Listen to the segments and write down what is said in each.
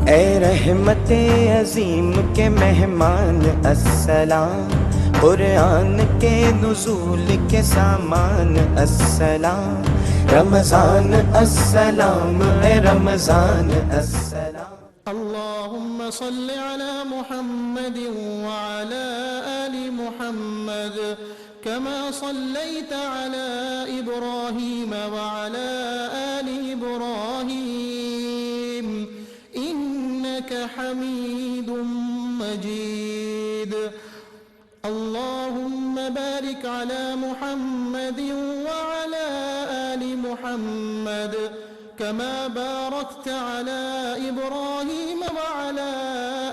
اے رحمت عظیم کے مہمان السلام، قرآن کے نزول کے سامان السلام، رمضان السلام، اے رمضان السلام۔ اللهم صل على محمد وعلى آل محمد كما صليت على إبراهيم وعلى آل إبراهيم إنك حميد مجيد۔ اللهم بارك على محمد وعلى آل محمد كما باركت على إبراهيم وعلى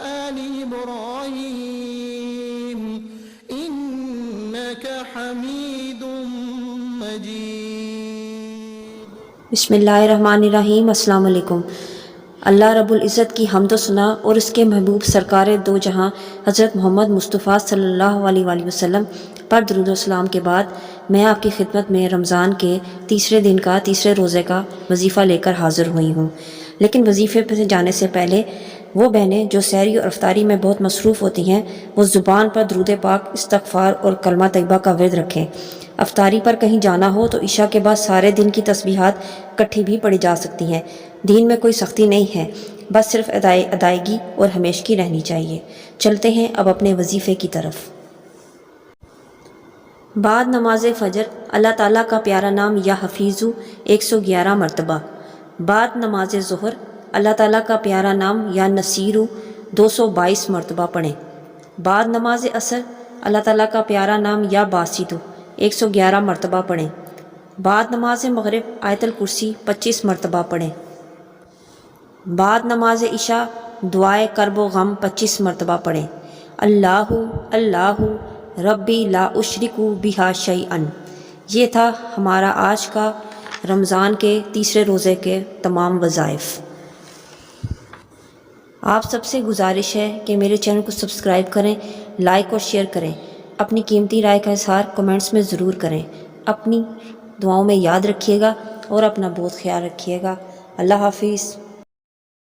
آل إبراهيم إنك حميد مجيد۔ بسم اللہ الرحمن الرحیم۔ السلام علیکم۔ اللہ رب العزت کی حمد و ثنا اور اس کے محبوب سرکار دو جہاں حضرت محمد مصطفیٰ صلی اللہ علیہ وآلہ وسلم پر درود و سلام کے بعد میں آپ کی خدمت میں رمضان کے تیسرے دن کا تیسرے روزے کا وظیفہ لے کر حاضر ہوئی ہوں۔ لیکن وظیفے پہ جانے سے پہلے وہ بہنیں جو سحری اور افطاری میں بہت مصروف ہوتی ہیں وہ زبان پر درود پاک، استغفار اور کلمہ طیبہ کا ورد رکھیں۔ افطاری پر کہیں جانا ہو تو عشاء کے بعد سارے دن کی تسبیحات کٹھی بھی پڑھی جا سکتی ہیں۔ دین میں کوئی سختی نہیں ہے، بس صرف ادائیگی اور ہمیشگی رہنی چاہیے۔ چلتے ہیں اب اپنے وظیفے کی طرف۔ بعد نماز فجر اللہ تعالیٰ کا پیارا نام یا حفیظو 111 مرتبہ۔ بعد نماز ظہر اللہ تعالیٰ کا پیارا نام یا نصیرو 222 مرتبہ پڑھیں۔ بعد نماز عصر اللہ تعالیٰ کا پیارا نام یا باسطو 111 مرتبہ پڑھیں۔ بعد نماز مغرب آیت الکرسی 25 مرتبہ پڑھیں۔ بعد نماز عشاء دعائے کرب و غم 25 مرتبہ پڑھیں۔ اللہ اللہ ربی لا اشرک بہا شیئا۔ یہ تھا ہمارا آج کا رمضان کے تیسرے روزے کے تمام وظائف۔ آپ سب سے گزارش ہے کہ میرے چینل کو سبسکرائب کریں، لائک اور شیئر کریں۔ اپنی قیمتی رائے کا اظہار کمنٹس میں ضرور کریں۔ اپنی دعاؤں میں یاد رکھیے گا اور اپنا بہت خیال رکھیے گا۔ اللہ حافظ۔